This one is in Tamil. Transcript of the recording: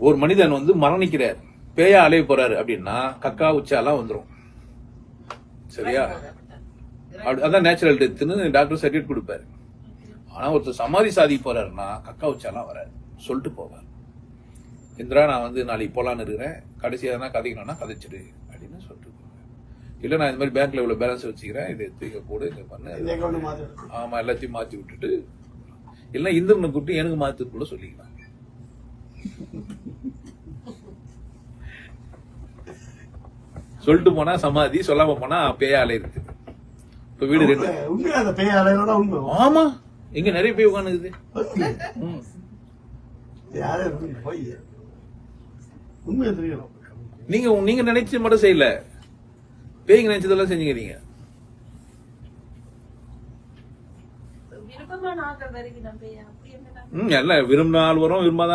ஒரு மனிதன் வந்து மரணிக்கிறார், பேயா அலைய போறாரு அப்படின்னா கக்கா உச்சாலாம் வந்துரும். சரியா? அதான் நேச்சுரல் டெத்துன்னு டாக்டர் சர்டிபிகேட் கொடுப்பாரு. ஆனா ஒருத்தர் சமாதி சாதி போறாருன்னா கக்கா உச்சாலாம் வராது, சொல்லிட்டு போவார். இந்திரா நான் வந்து நாளைக்கு போலான்னு இருக்கிறேன், கடைசி எதனா கதைக்கணும்னா கதைச்சிடு அப்படின்னு சொல்லிட்டு போவேன். இல்ல நான் இந்த மாதிரி பேங்க்ல இவ்வளவு பேலன்ஸ் வச்சுக்கிறேன், இதை எடுத்து போடு, இதை பண்ணு, ஆமா எல்லாத்தையும் மாத்தி விட்டுட்டு, இல்ல இந்திரனை கூப்பிட்டு எனக்கு மாத்துக்குள்ள சொல்லிக்கலாம். சொல்லிட்டு போனா சமாதி, சொல்லாம போனா பேயா அலையிருக்கு. இப்ப வீடு ரெண்டு. ஆமா, இங்க நிறைய பேய் உட்காந்துக்குது. நீங்க நீங்க நினைச்சு மட்டும் செய்யல, பேய்ங்க நினைச்சதெல்லாம் செஞ்சீங்க. எல்லாம் விரும்பின ஆள் வரும், விரும்பாத